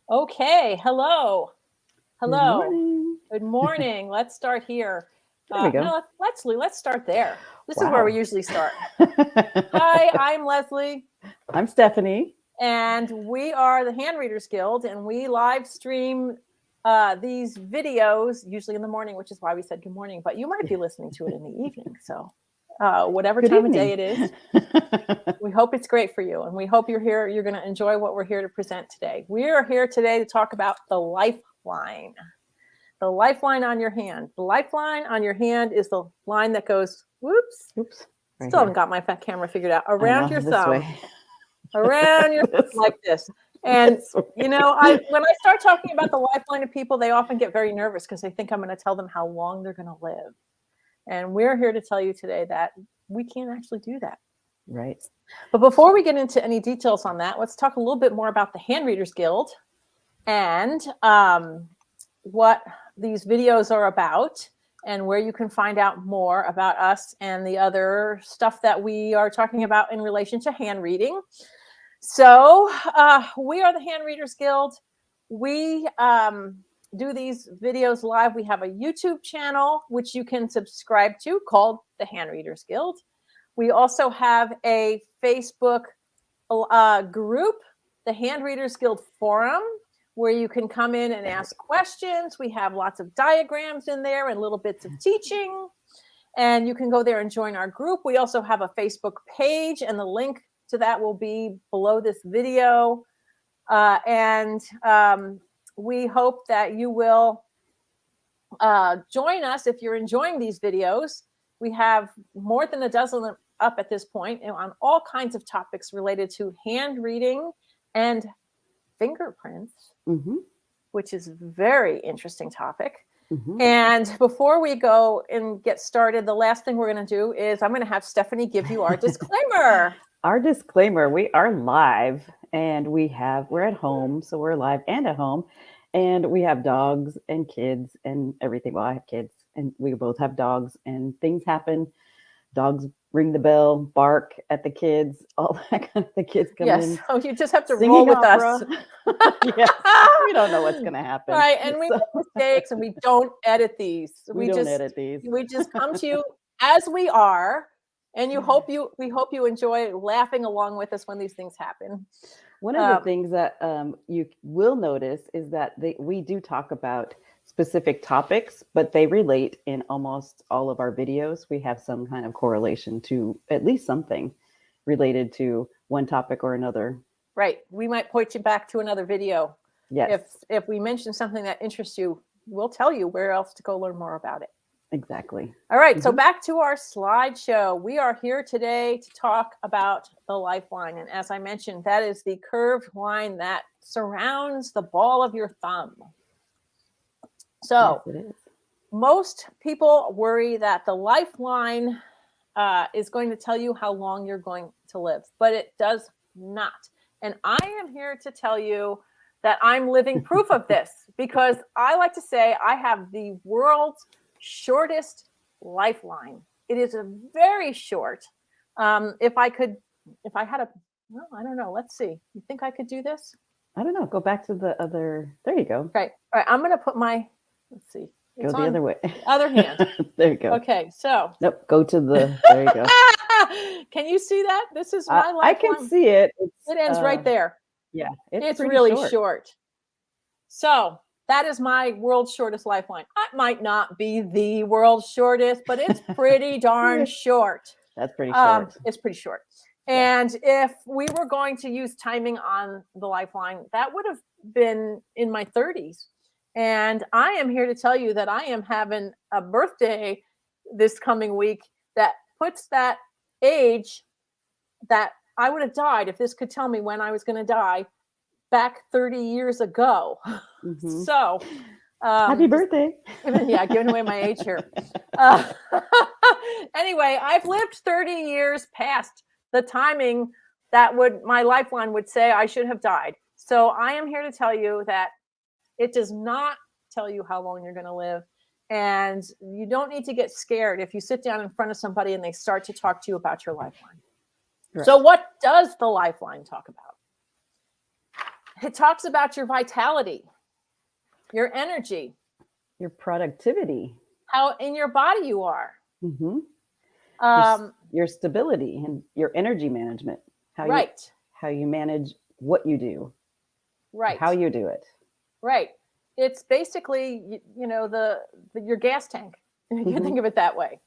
Okay, hello. Good Hello. morning. Good morning. Let's start here. There we go. No, let's start there. This is where we Wow. usually start. Hi, I'm Leslie, I'm Stephanie. and we are the Hand Readers Guild, and we live stream these videos usually in the morning, which is why we said good morning. But you might be listening to it in the evening, so whatever Good time of day evening. it is, we hope it's great for you, and we hope you're here. You're going to enjoy what we're here to present today. We are here today to talk about the lifeline. The lifeline on your hand. The lifeline on your hand is the line that goes, whoops, Oops. Right still haven't here. got my camera figured out, I around know. your This thumb, way. around your thumb This, like this. And, this way. when I start talking about the lifeline to people, they often get very nervous because they think I'm going to tell them how long they're going to live. And we're here to tell you today that we can't actually do that. Right. But before we get into any details on that, let's talk a little bit more about the Hand Readers Guild and what these videos are about and where you can find out more about us and the other stuff that we are talking about in relation to hand reading. So we are the Hand Readers Guild. We do these videos live. We have a YouTube channel, which you can subscribe to, called the Hand Readers Guild. We also have a Facebook group, the Hand Readers Guild Forum, where you can come in and ask questions. We have lots of diagrams in there and little bits of teaching. And you can go there and join our group. We also have a Facebook page, and the link to that will be below this video. We hope that you will join us if you're enjoying these videos. We have more than a dozen up at this point on all kinds of topics related to hand reading and fingerprints, which is a very interesting topic. And before we go and get started, the last thing we're going to do is I'm going to have Stephanie give you our disclaimer. Our disclaimer: we are live, and we're at home, so we're live and at home, and we have dogs and kids and everything. Well, I have kids, and we both have dogs, and things happen. Dogs ring the bell, bark at the kids, all that kind of. The kids come in. So you just have to Singing roll with opera. us. Yes, we don't know what's going to happen. Right, and we make mistakes, and we don't edit these. We don't edit these. We just come to you as we are, and we hope you enjoy laughing along with us when these things happen. One of the things that you will notice is that we do talk about specific topics, but they relate in almost all of our videos. We have some kind of correlation to at least something related to one topic or another. Right. We might point you back to another video. Yes. If we mention something that interests you, we'll tell you where else to go learn more about it. Exactly. All right. So back to our slideshow. We are here today to talk about the lifeline. And as I mentioned, that is the curved line that surrounds the ball of your thumb. So yes, it is. Most people worry that the lifeline is going to tell you how long you're going to live, but it does not. And I am here to tell you that I'm living proof of this, because I like to say I have the world's shortest lifeline. It is a very short. If I had a, well, I don't know. Let's see. You think I could do this? I don't know. Go back to the other. There you go. Right. All right. I'm going to put my, let's see. Go the other way. Other hand. There you go. Okay. So. Nope. Go to the, there you go. Can you see that? This is my lifeline. I can see it. It ends right there. Yeah. It's really short. So that is my world's shortest lifeline. It might not be the world's shortest, but it's pretty darn short. That's pretty short. It's pretty short. And if we were going to use timing on the lifeline, that would have been in my 30s. And I am here to tell you that I am having a birthday this coming week that puts that age that I would have died, if this could tell me when I was going to die, back 30 years ago. So happy birthday. Yeah, giving away my age here. Anyway, I've lived 30 years past the timing that my lifeline would say I should have died. So I am here to tell you that it does not tell you how long you're going to live. And you don't need to get scared if you sit down in front of somebody and they start to talk to you about your lifeline. Right. So what does the lifeline talk about? It talks about your vitality, your energy, Your productivity, how in your body you are. hmm Um, your stability, and your energy management. right, How you manage what you do, right, how you do it. right. It's basically, your gas tank. You can think of it that way.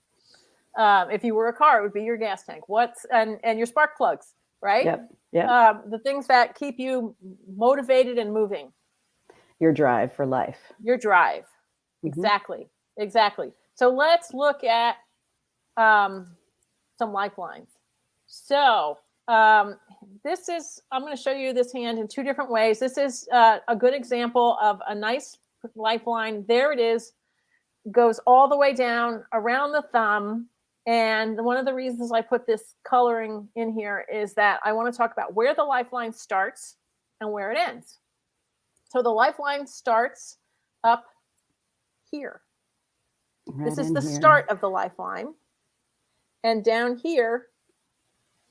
If you were a car, it would be your gas tank. And your spark plugs, right? Yep. Yep. The things that keep you motivated and moving. Your drive for life. Your drive. Exactly. So let's look at some lifelines. So I'm going to show you this hand in two different ways. This is a good example of a nice lifeline. There it is. Goes all the way down around the thumb. And one of the reasons I put this coloring in here is that I want to talk about where the lifeline starts and where it ends. So the lifeline starts up here. This is the start of the lifeline. And down here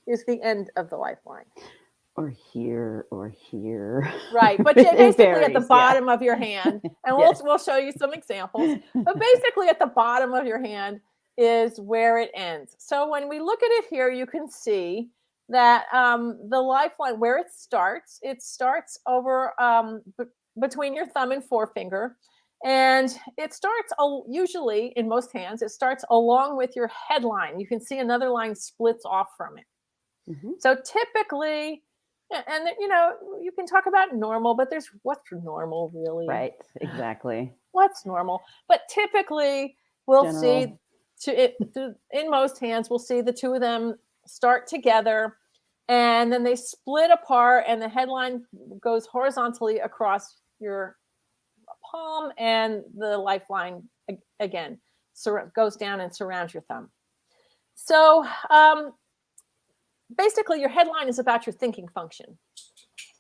is the end of the lifeline. Or here. Right. But basically at the bottom of your hand. And we'll show you some examples. But basically at the bottom of your hand is where it ends. So when we look at it here, you can see that the lifeline, where it starts over between your thumb and forefinger. And it starts, usually in most hands, it starts along with your headline. You can see another line splits off from it. So typically, and you can talk about normal, but there's what's normal really? Right, exactly. What's normal? But typically we'll see in most hands, we'll see the two of them start together and then they split apart and the headline goes horizontally across your palm and the lifeline again goes down and surrounds your thumb. So basically your headline is about your thinking function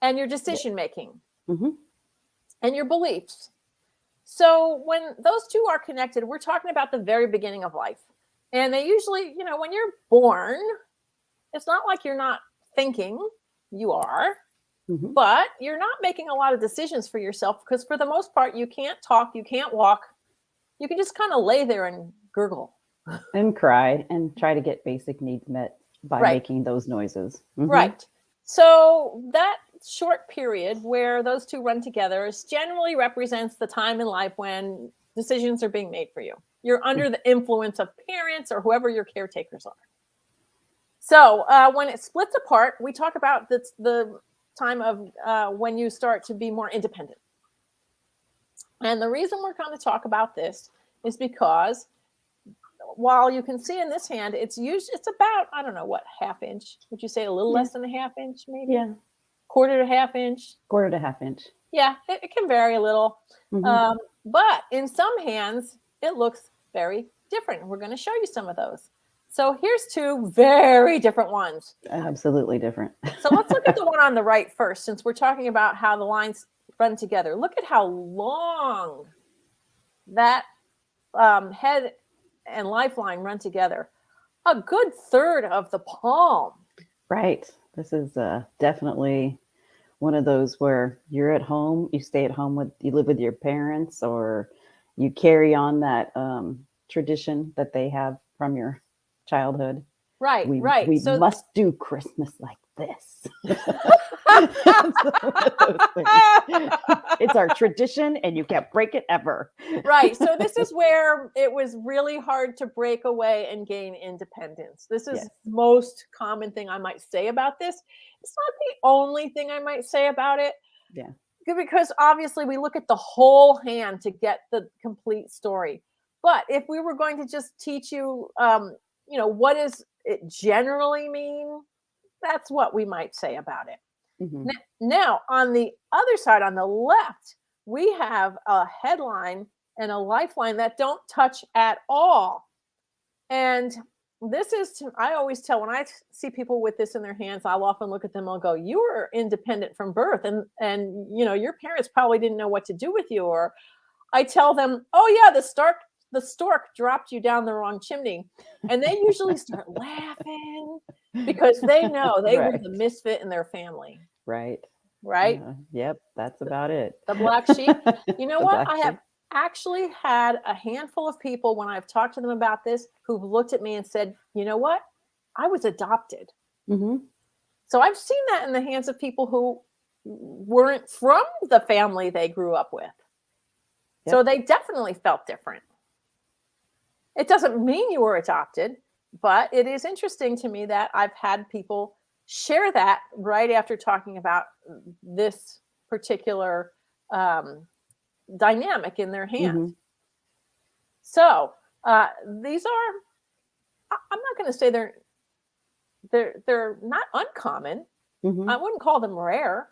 and your decision making and your beliefs. So when those two are connected, we're talking about the very beginning of life. And they usually, when you're born, it's not like you're not thinking, you are, but you're not making a lot of decisions for yourself because for the most part, you can't talk, you can't walk. You can just kind of lay there and gurgle. And cry and try to get basic needs met by making those noises. Right. So that short period where those two run together generally represents the time in life when decisions are being made for you. You're under the influence of parents or whoever your caretakers are. So when it splits apart, we talk about the time of when you start to be more independent. And the reason we're going to talk about this is because while you can see in this hand, it's about, I don't know what, half inch. Would you say a little less than a half inch, maybe? Yeah. Quarter to half inch. Quarter to half inch. Yeah, it can vary a little. But in some hands, it looks very different. We're going to show you some of those. So here's two very different ones. Absolutely different. So let's look at the one on the right first, since we're talking about how the lines run together. Look at how long that head and lifeline run together. A good third of the palm. Right. This is definitely one of those where you're at home, you stay at home you live with your parents, or you carry on that tradition that they have from your childhood. Right, we So must do Christmas like this. It's our tradition and you can't break it ever. Right. So this is where it was really hard to break away and gain independence. This is the most common thing I might say about this. It's not the only thing I might say about it. Yeah. Because obviously we look at the whole hand to get the complete story. But if we were going to just teach you, what does it generally mean? That's what we might say about it. Now, on the other side, on the left, we have a headline and a lifeline that don't touch at all. And this is, I always tell when I see people with this in their hands, I'll often look at them, I'll go, you were independent from birth. And your parents probably didn't know what to do with you. Or I tell them, oh yeah, the stork dropped you down the wrong chimney. And they usually start laughing because they know they were the misfit in their family. Right. right? Yep, that's about it. The black sheep. You know The what? black I have sheep. actually had a handful of people when I've talked to them about this who've looked at me and said, you know what? I was adopted. Mm-hmm. So I've seen that in the hands of people who weren't from the family they grew up with. Yep. So they definitely felt different. It doesn't mean you were adopted, but it is interesting to me that I've had people share that right after talking about this particular dynamic in their hand. Mm-hmm. So these are, I'm not going to say they're not uncommon. Mm-hmm. I wouldn't call them rare.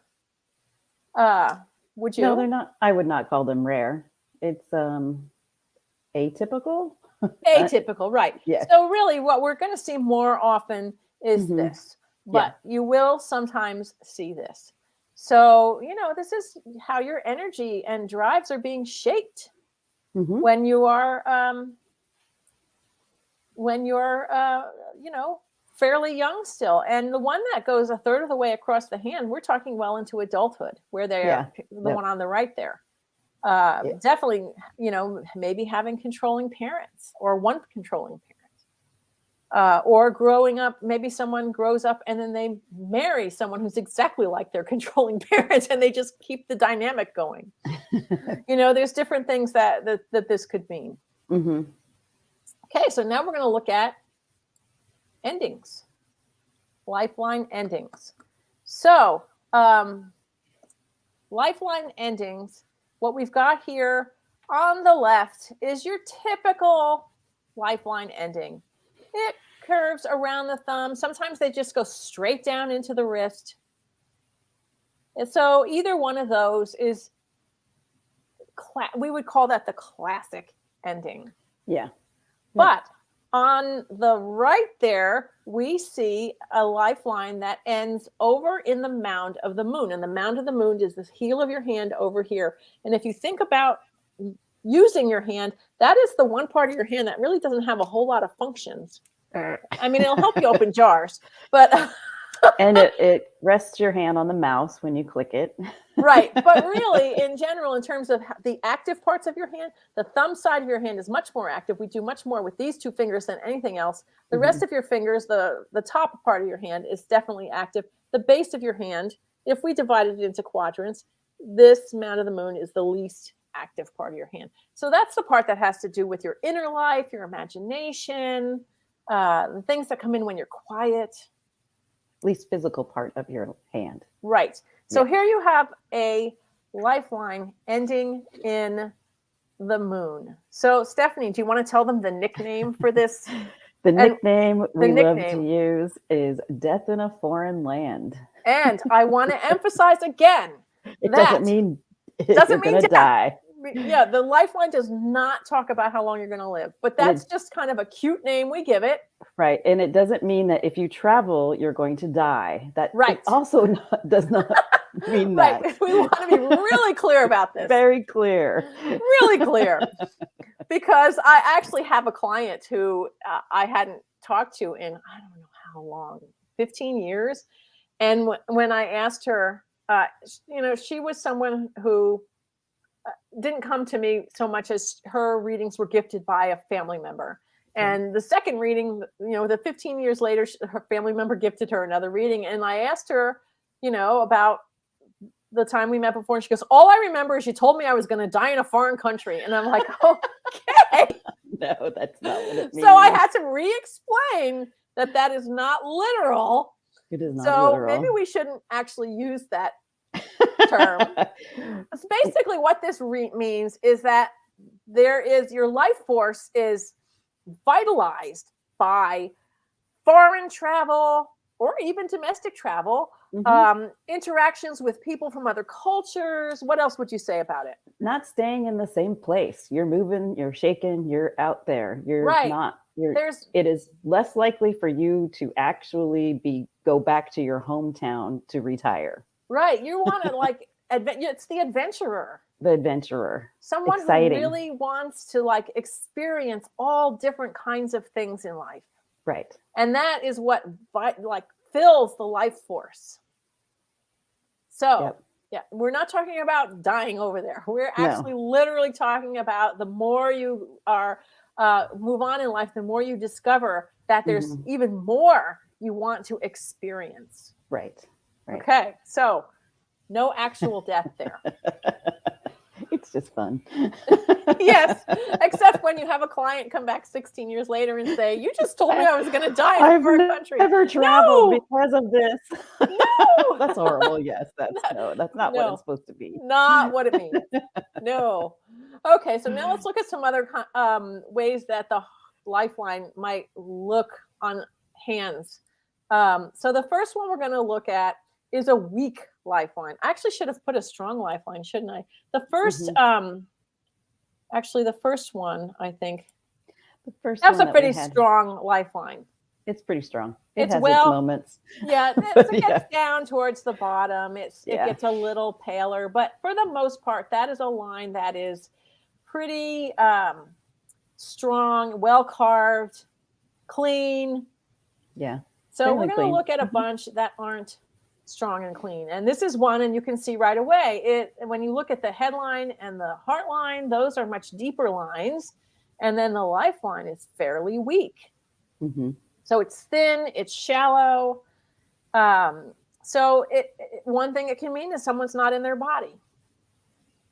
Would you? No, they're not. I would not call them rare. It's atypical. Atypical, right. Yes. So really what we're going to see more often is Mm-hmm. this, but you will sometimes see this. So, this is how your energy and drives are being shaped Mm-hmm. when you are, fairly young still. And the one that goes a third of the way across the hand, we're talking well into adulthood, where they are the one on the right there. Definitely, maybe having controlling parents or one controlling parent, or growing up, maybe someone grows up and then they marry someone who's exactly like their controlling parents and they just keep the dynamic going. There's different things that this could mean. Mm-hmm. Okay, so now we're going to look at endings, lifeline endings. So, lifeline endings, what we've got here on the left is your typical lifeline ending. It curves around the thumb. Sometimes they just go straight down into the wrist. And so either one of those is, we would call that the classic ending. Yeah. But on the right there, we see a lifeline that ends over in the mound of the moon. And the mound of the moon is the heel of your hand over here. And if you think about using your hand, that is the one part of your hand that really doesn't have a whole lot of functions. I mean, it'll help you open jars, but... And it rests your hand on the mouse when you click it. Right. But really, in general, in terms of the active parts of your hand, the thumb side of your hand is much more active. We do much more with these two fingers than anything else. The rest of your fingers, the top part of your hand is definitely active. The base of your hand, if we divided it into quadrants, this mound of the moon is the least active part of your hand. So that's the part that has to do with your inner life, your imagination, the things that come in when you're quiet. Least physical part of your hand. Right. So here you have a lifeline ending in the moon. So Stephanie, do you want to tell them the nickname for this? The nickname we love to use is Death in a Foreign Land. And I want to emphasize again, it doesn't mean you're going to die. Yeah, the lifeline does not talk about how long you're going to live, but that's just kind of a cute name we give it. Right. And it doesn't mean that if you travel, you're going to die. That also does not mean that. Right. We want to be really clear about this. Very clear. Really clear. Because I actually have a client who I hadn't talked to in, I don't know how long, 15 years. And when I asked her, she was someone who didn't come to me so much as her readings were gifted by a family member. And the second reading, the 15 years later, her family member gifted her another reading. And I asked her, about the time we met before. And she goes, all I remember is you told me I was going to die in a foreign country. And I'm like, okay. No, that's not what it means. So I had to re-explain that is not literal. It is not so literal. Maybe we shouldn't actually use that term. So basically what this means is that your life force is vitalized by foreign travel or even domestic travel, interactions with people from other cultures. What else would you say about it? Not staying in the same place. You're moving, you're shaking, you're out there. You're not. It is less likely for you to actually go back to your hometown to retire. Right. You want to it's the adventurer. The adventurer. Someone who really wants to experience all different kinds of things in life. Right. And that is what fills the life force. So, Yep. yeah, we're not talking about dying over there. We're No. actually literally talking about the more you are move on in life, the more you discover that there's even more you want to experience. Right. Right. Okay, so no actual death there. It's just fun. Yes, except when you have a client come back 16 years later and say, "You just told me I was going to die in a I've foreign country." never traveled No! because of this. No! That's horrible. Yes, that's not what No. it's supposed to be. Not what it means. No. Okay, so now let's look at some other ways that the lifeline might look on hands. So the first one we're going to look at is a weak lifeline. I actually should have put a strong lifeline, shouldn't I? The first, actually, the first one, I think, The first that's one a that we pretty had, strong lifeline. it's pretty strong. It It's has well- its moments. Yeah, But it gets down towards the bottom. It Yeah. gets a little paler, but for the most part, that is a line that is pretty strong, well carved, clean. Yeah. So Fairly we're going to clean. look at a bunch that aren't strong and clean. And this is one, and you can see right away, when you look at the headline and the heart line, those are much deeper lines. And then the lifeline is fairly weak. Mm-hmm. So it's thin, it's shallow. So one thing it can mean is someone's not in their body,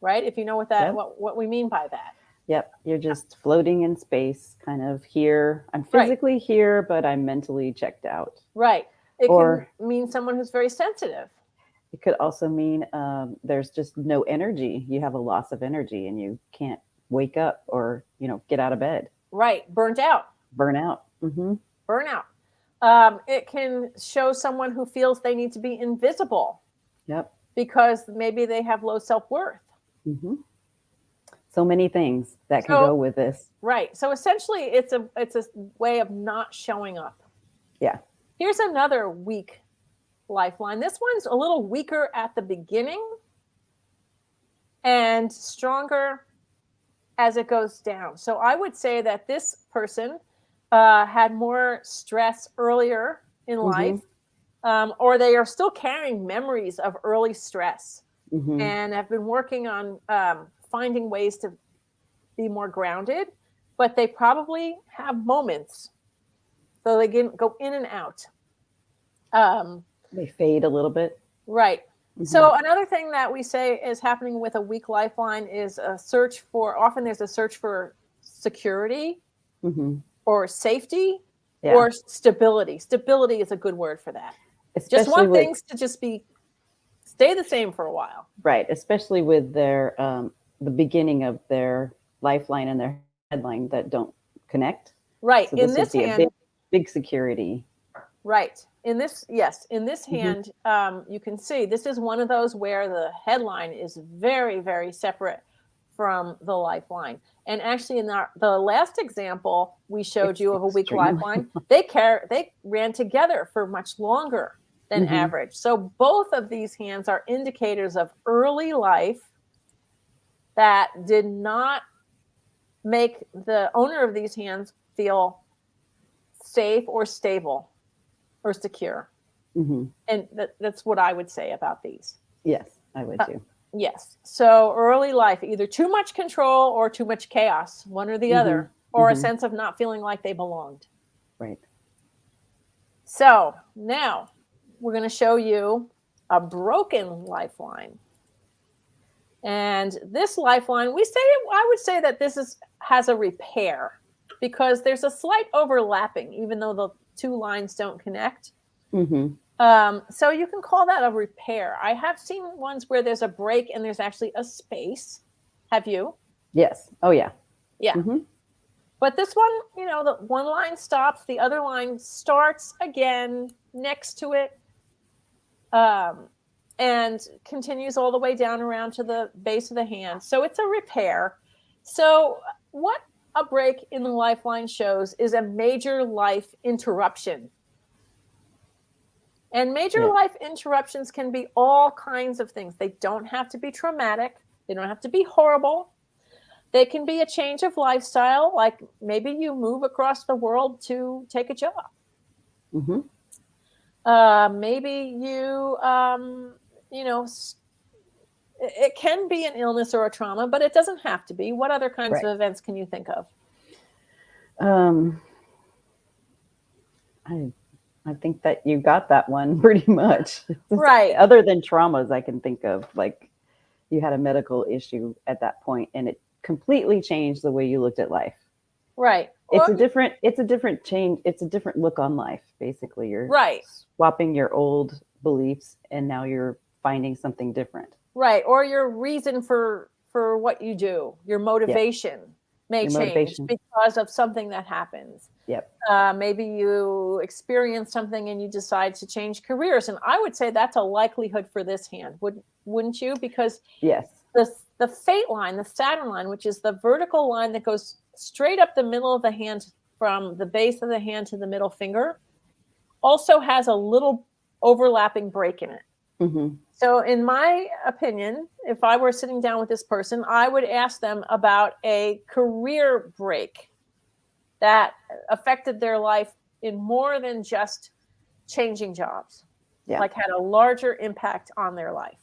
right? If you know what that, Yep. what we mean by that. Yep. You're just floating in space, kind of here. I'm physically here, but I'm mentally checked out. Right. It Or- can mean someone who's very sensitive. It could also mean there's just no energy. You have a loss of energy and you can't wake up or, get out of bed. Right. Burnt out. Burnout. Mm-hmm. Burnout. It can show someone who feels they need to be invisible. Yep. Because maybe they have low self-worth. Mm-hmm. So many things that can go with this. Right. So essentially it's a way of not showing up. Yeah. Here's another weak lifeline. This one's a little weaker at the beginning and stronger as it goes down. So I would say that this person had more stress earlier in life, or they are still carrying memories of early stress and have been working on finding ways to be more grounded, but they probably have moments. So they go in and out. They fade a little bit. Right. So another thing that we say is happening with a weak lifeline is often there's a search for security or safety or stability. Stability is a good word for that. Especially just want things to just stay the same for a while. Right. Especially with their, the beginning of their lifeline and their headline that don't connect. Right. So in this hand, big security. Right. In this hand, you can see this is one of those where the headline is very, very separate from the lifeline. And actually, in the last example we showed you of a weak lifeline, they ran together for much longer than average. So both of these hands are indicators of early life that did not make the owner of these hands feel safe or stable or secure. And that's what I would say about these. Yes, I would too. Yes. So early life, either too much control or too much chaos, one or the other, or a sense of not feeling like they belonged. Right. So now we're going to show you a broken lifeline. And this lifeline, I would say that this has a repair because there's a slight overlapping, even though the two lines don't connect. So you can call that a repair. I have seen ones where there's a break and there's actually a space. Have you? Yes. Oh, yeah. Yeah. But this one, the one line stops, the other line starts again next to it, and continues all the way down around to the base of the hand. So it's a repair. So what a break in the lifeline shows is a major life interruption. And major life interruptions can be all kinds of things. They don't have to be traumatic. They don't have to be horrible. They can be a change of lifestyle, like maybe you move across the world to take a job. Maybe you it can be an illness or a trauma, but it doesn't have to be. What other kinds Right. of events can you think of? I think that you got that one pretty much. Right. Other than traumas, I can think of, like, you had a medical issue at that point and it completely changed the way you looked at life. Right. It's a different change. It's a different look on life. Basically, you're right. swapping your old beliefs and now you're finding something different. Right. Or your reason for what you do, your motivation may change because of something that happens. Yep. Maybe you experience something and you decide to change careers. And I would say that's a likelihood for this hand. Wouldn't you? Because yes, the fate line, the Saturn line, which is the vertical line that goes straight up the middle of the hand from the base of the hand to the middle finger, also has a little overlapping break in it. Mm-hmm. So in my opinion, if I were sitting down with this person, I would ask them about a career break that affected their life in more than just changing jobs, like had a larger impact on their life.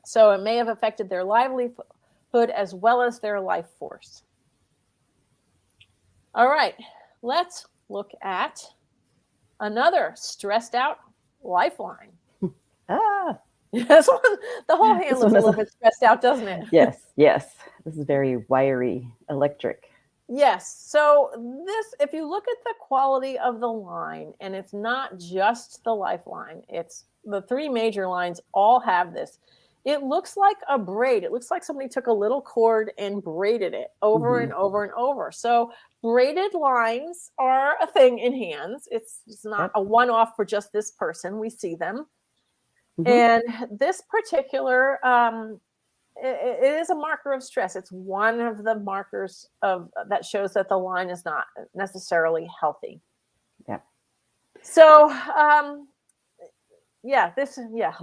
So it may have affected their livelihood as well as their life force. All right, let's look at another stressed out lifeline. This one, the whole hand looks a little bit stressed out, doesn't it? Yes. This is very wiry, electric. Yes. So this, if you look at the quality of the line, and it's not just the lifeline, it's the three major lines all have this. It looks like a braid. It looks like somebody took a little cord and braided it over and over and over. So braided lines are a thing in hands. It's not a one-off for just this person. We see them. And this particular, it is a marker of stress. It's one of the markers of that shows that the line is not necessarily healthy. Yeah. So, a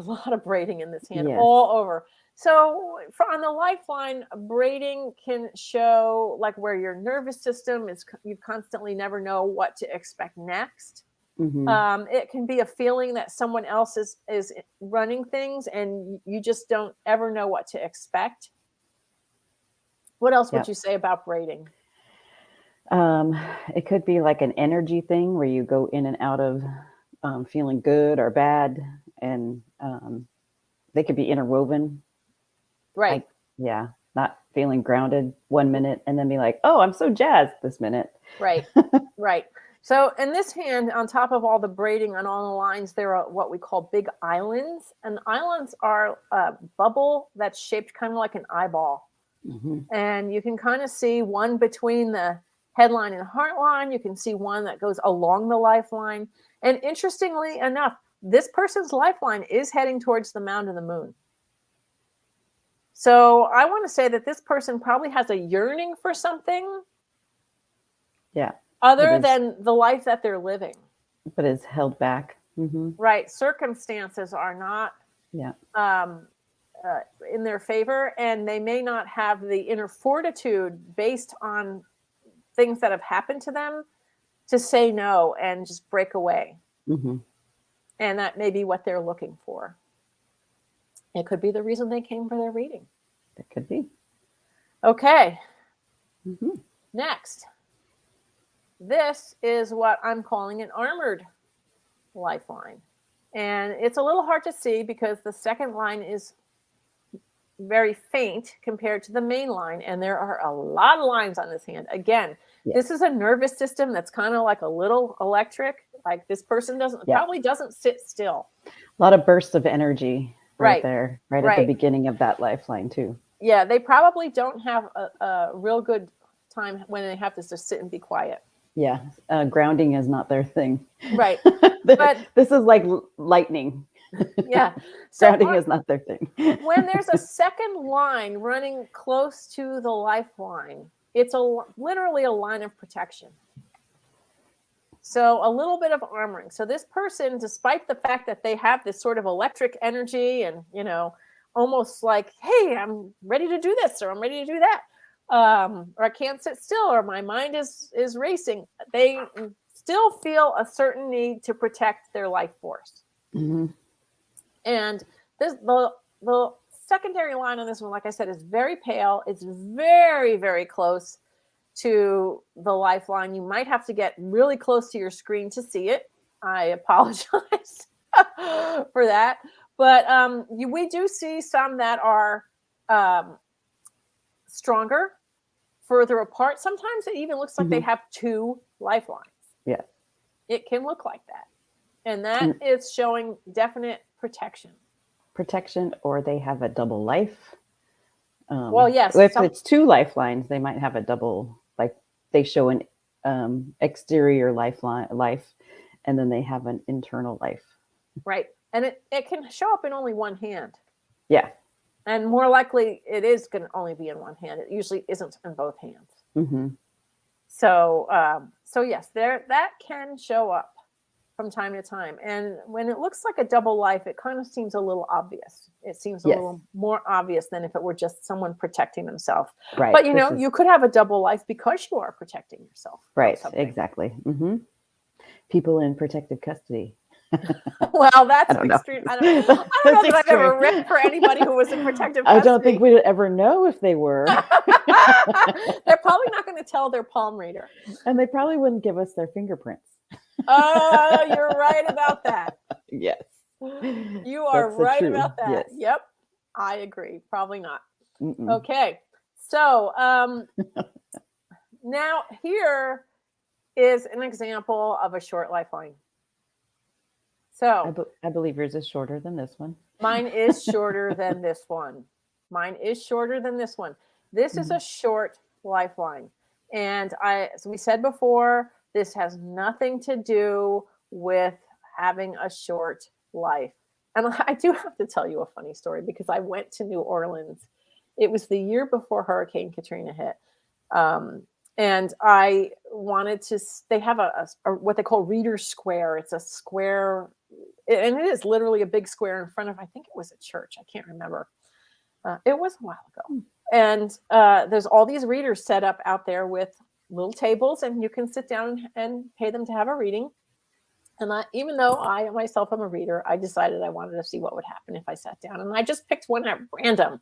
lot of braiding in this hand all over. So on the lifeline, braiding can show like where your nervous system is. You constantly never know what to expect next. It can be a feeling that someone else is running things and you just don't ever know what to expect. What else would you say about braiding? It could be like an energy thing where you go in and out of feeling good or bad, and they could be interwoven. Right. Not feeling grounded 1 minute and then be like, oh, I'm so jazzed this minute. Right. Right. So in this hand, on top of all the braiding on all the lines, there are what we call big islands. And islands are a bubble that's shaped kind of like an eyeball. And you can kind of see one between the headline and heart line. You can see one that goes along the lifeline. And interestingly enough, this person's lifeline is heading towards the mound of the moon. So I want to say that this person probably has a yearning for something. Other than the life that they're living. But it's held back. Right. Circumstances are not in their favor, and they may not have the inner fortitude based on things that have happened to them to say no and just break away. And that may be what they're looking for. It could be the reason they came for their reading. It could be. Okay. Next. This is what I'm calling an armored lifeline. And it's a little hard to see because the second line is very faint compared to the main line. And there are a lot of lines on this hand. Again, this is a nervous system that's kind of like a little electric. Like this person probably doesn't sit still. A lot of bursts of energy there, at the beginning of that lifeline too. Yeah, they probably don't have a real good time when they have to just sit and be quiet. Yeah, grounding is not their thing. Right. But this is like lightning. Yeah. So grounding is not their thing. When there's a second line running close to the lifeline, it's literally a line of protection. So a little bit of armoring. So this person, despite the fact that they have this sort of electric energy and, almost like, hey, I'm ready to do this or I'm ready to do that. Or I can't sit still, or my mind is racing. They still feel a certain need to protect their life force. And the secondary line on this one, like I said, is very pale. It's very, very close to the lifeline. You might have to get really close to your screen to see it. I apologize for that. But we do see some that are stronger, further apart. Sometimes it even looks like they have two lifelines. Yeah. It can look like that. And that is showing definite protection. Or they have a double life. Well, yes. If it's two lifelines, they might have a double, like they show an exterior life, and then they have an internal life. Right. And it can show up in only one hand. Yeah. And more likely, it is going to only be in one hand. It usually isn't in both hands. Mm-hmm. So yes, that can show up from time to time. And when it looks like a double life, it kind of seems a little obvious. It seems a little more obvious than if it were just someone protecting themselves. Right. But you could have a double life because you are protecting yourself. Right. Exactly. Mm-hmm. People in protective custody. Well, that's extreme. I don't know that I've ever ripped for anybody who was in protective custody. I don't think we'd ever know if they were. They're probably not going to tell their palm reader. And they probably wouldn't give us their fingerprints. Oh, you're right about that. Yes. You are right about that. Yes. Yep. I agree. Probably not. Mm-mm. Okay. So now here is an example of a short lifeline. So I believe yours is shorter than this one. Mine is shorter than this one. This is a short lifeline. And as we said before, this has nothing to do with having a short life. And I do have to tell you a funny story because I went to New Orleans. It was the year before Hurricane Katrina hit. And I wanted to, they have a what they call Reader Square. It's a square, and it is literally a big square in front of, I think it was a church. I can't remember. It was a while ago. And there's all these readers set up out there with little tables, and you can sit down and pay them to have a reading. And even though I myself am a reader, I decided I wanted to see what would happen if I sat down. And I just picked one at random.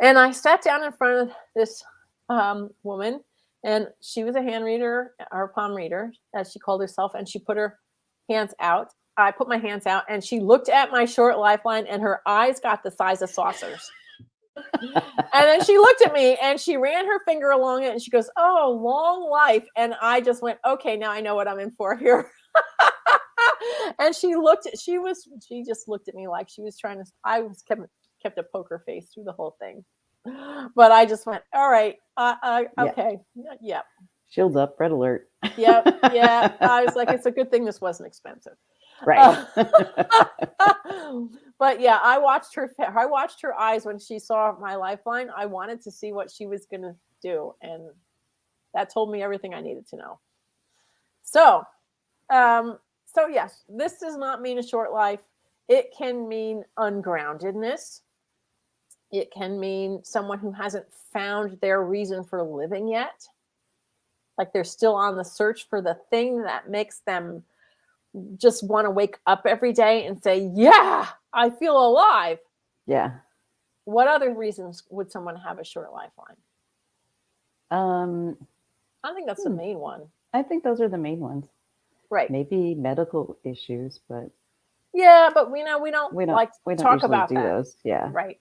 And I sat down in front of this woman, and she was a hand reader, or palm reader, as she called herself. And she put her hands out. I put my hands out, and she looked at my short lifeline, and her eyes got the size of saucers. And then she looked at me, and she ran her finger along it, and she goes, "Oh, long life." And I just went, okay, now I know what I'm in for here. And she just looked at me like she was trying to, kept a poker face through the whole thing. But I just went, all right, okay, yeah. Shields up, red alert. Yeah. I was like, it's a good thing this wasn't expensive. Right. But yeah, I watched her eyes when she saw my lifeline. I wanted to see what she was going to do. And that told me everything I needed to know. So yes, this does not mean a short life. It can mean ungroundedness. It can mean someone who hasn't found their reason for living yet. Like they're still on the search for the thing that makes them just want to wake up every day and say, yeah, I feel alive. Yeah. What other reasons would someone have a short lifeline? I think that's the main one. I think those are the main ones. Right. Maybe medical issues, but yeah, but we don't like to talk about that. Those. Yeah. Right.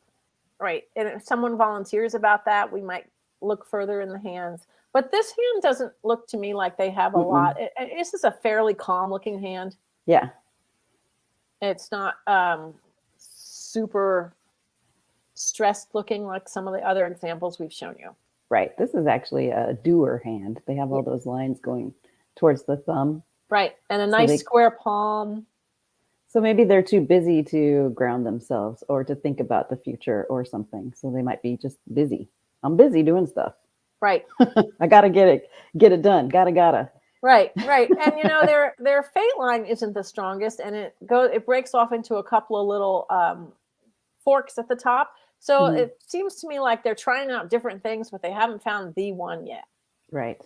And if someone volunteers about that, we might look further in the hands. But this hand doesn't look to me like they have a lot. This is a fairly calm looking hand. Yeah. It's not super stressed looking like some of the other examples we've shown you. Right. This is actually a doer hand. They have all those lines going towards the thumb. Right. And a nice square palm. So maybe they're too busy to ground themselves or to think about the future or something. So they might be just busy. I'm busy doing stuff. Right. I gotta get it done. Gotta. Right. And their fate line isn't the strongest, and it breaks off into a couple of little forks at the top. So it seems to me like they're trying out different things, but they haven't found the one yet. Right.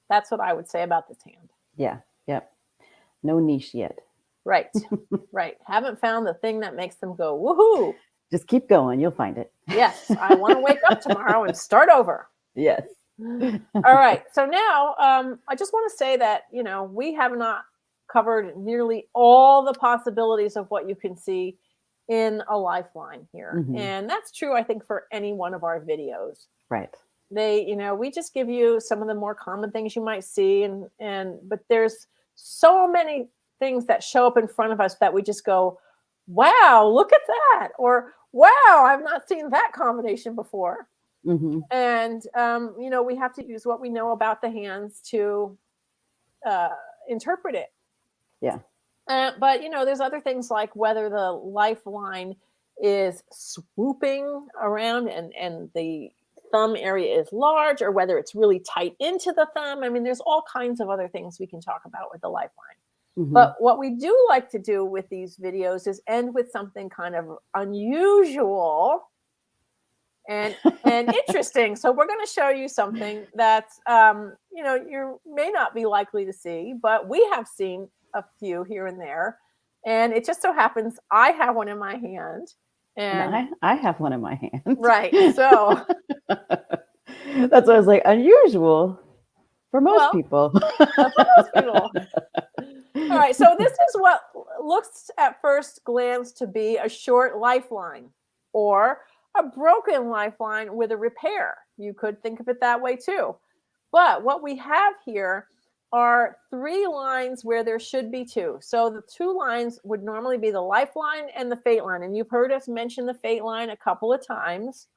That's what I would say about this hand. Yeah. Yep. No niche yet. Right. Right. Haven't found the thing that makes them go, woohoo. Just keep going. You'll find it. Yes. I want to wake up tomorrow and start over. Yes. All right. So now I just want to say that, we have not covered nearly all the possibilities of what you can see in a lifeline here. Mhm. And that's true, I think, for any one of our videos. Right. We just give you some of the more common things you might see. But there's so many things that show up in front of us that we just go, wow, look at that. Or, wow, I've not seen that combination before. Mm-hmm. And, we have to use what we know about the hands to interpret it. Yeah. But, there's other things like whether the lifeline is swooping around and the thumb area is large, or whether it's really tight into the thumb. I mean, there's all kinds of other things we can talk about with the lifeline. Mm-hmm. But what we do like to do with these videos is end with something kind of unusual and interesting. So we're going to show you something that's, you may not be likely to see, but we have seen a few here and there. And it just so happens I have one in my hand. And I have one in my hand. Right. So that's what I was like, unusual for most people. For most people. All right. So this is what looks at first glance to be a short lifeline or a broken lifeline with a repair. You could think of it that way too. But what we have here are 3 lines where there should be 2. So the 2 lines would normally be the lifeline and the fate line. And you've heard us mention the fate line a couple of times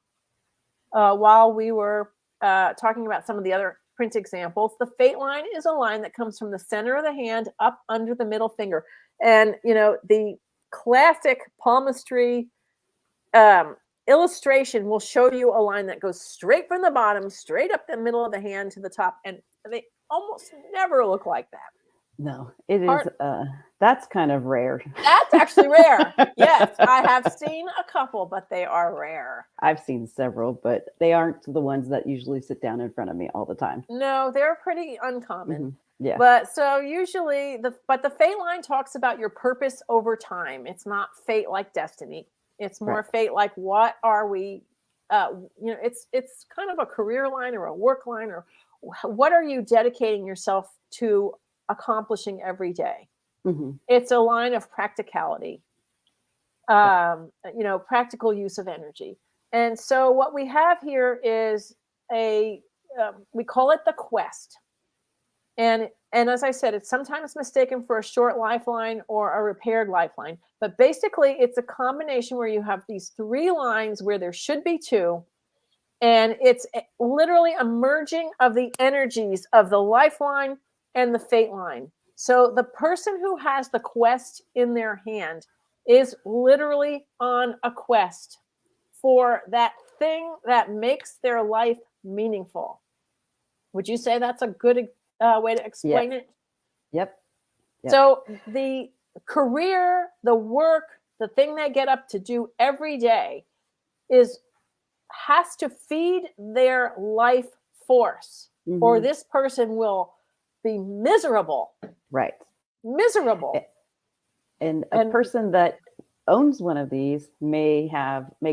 while we were talking about some of the other print examples. The fate line is a line that comes from the center of the hand up under the middle finger. And, the classic palmistry illustration will show you a line that goes straight from the bottom, straight up the middle of the hand to the top. And they almost never look like that. No, it is. That's kind of rare. That's actually rare. Yes, I have seen a couple, but they are rare. I've seen several, but they aren't the ones that usually sit down in front of me all the time. No, they're pretty uncommon. Mm-hmm. Yeah. But so usually the fate line talks about your purpose over time. It's not fate like destiny. It's more fate like what are we, it's kind of a career line or a work line, or what are you dedicating yourself to accomplishing every day? Mm-hmm. It's a line of practicality, practical use of energy. And so what we have here is we call it the quest. And as I said, it's sometimes mistaken for a short lifeline or a repaired lifeline. But basically, it's a combination where you have these 3 lines where there should be 2. And it's literally a merging of the energies of the lifeline and the fate line. So the person who has the quest in their hand is literally on a quest for that thing that makes their life meaningful. Would you say that's a good way to explain it? Yep. So the career, the work, the thing they get up to do every day has to feed their life force, or this person will be miserable. Right. Miserable. And a person that owns one of these may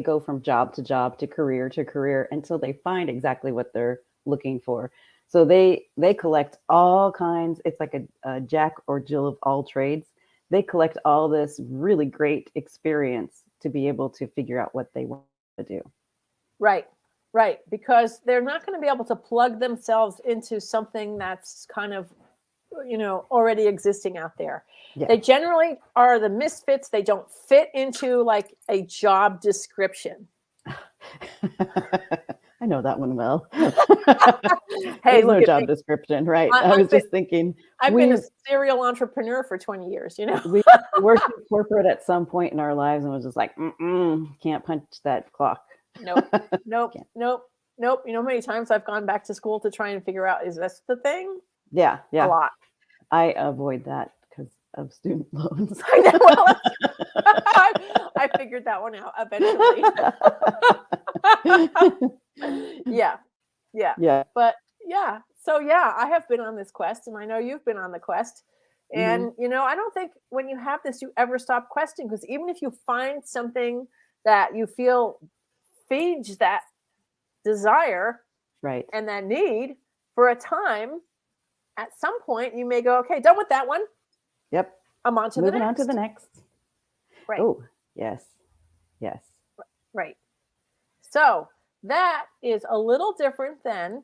go from job to job to career until they find exactly what they're looking for. So they collect all kinds. It's like a Jack or Jill of all trades. They collect all this really great experience to be able to figure out what they want to do. Right. Because they're not going to be able to plug themselves into something that's kind of, already existing out there. Yeah. They generally are the misfits. They don't fit into like a job description. I know that one well. Hey, there's no job description, right? I was just thinking. I've been a serial entrepreneur for 20 years, We worked in corporate at some point in our lives and was just like, can't punch that clock. Nope. You know how many times I've gone back to school to try and figure out, is this the thing? Yeah. A lot. I avoid that because of student loans. I know. Well, I figured that one out eventually. Yeah. But yeah. So yeah, I have been on this quest, and I know you've been on the quest. And, you know, I don't think when you have this, you ever stop questioning, because even if you find something that you feel feeds that desire Right. and that need for a time, at some point you may go, okay, done with that one. Yep. I'm on to Moving the next. on to the next. Right. Oh, yes. Yes. Right. So that is a little different than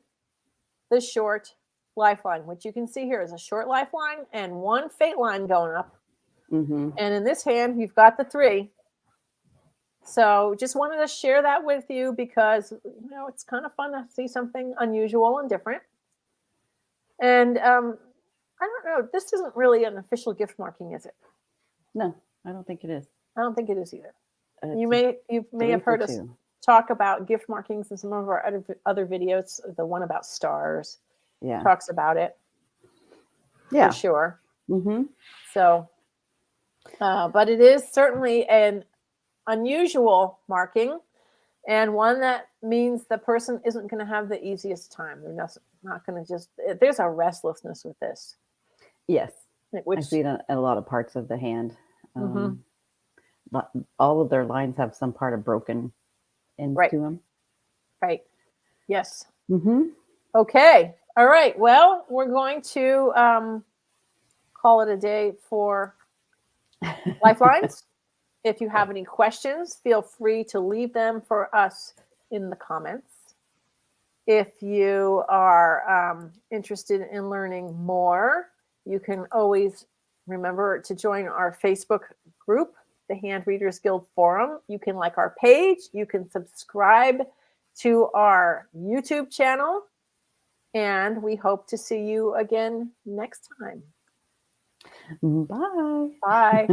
the short lifeline, which you can see here is a short lifeline and one fate line going up. Mm-hmm. And in this hand, you've got the 3. So just wanted to share that with you because, you know, it's kind of fun to see something unusual and different. And I don't know, this isn't really an official gift marking, is it? No, I don't think it is. I don't think it is either. It's You may have heard us talk about gift markings in some of our other videos. The one about stars talks about it. Yeah. For sure. Mm-hmm. So, but it is certainly an unusual marking, and one that means the person isn't going to have the easiest time. They're not going to just, there's a restlessness with this. Yes. Which, I see it in a lot of parts of the hand. Mm-hmm. All of their lines have some part of broken ends to them. Right. Yes. Mm-hmm. Okay. All right. Well, we're going to call it a day for Lifelines. If you have any questions, feel free to leave them for us in the comments. If you are interested in learning more, you can always remember to join our Facebook group, the Hand Readers Guild Forum. You can like our page. You can subscribe to our YouTube channel. And we hope to see you again next time. Bye. Bye.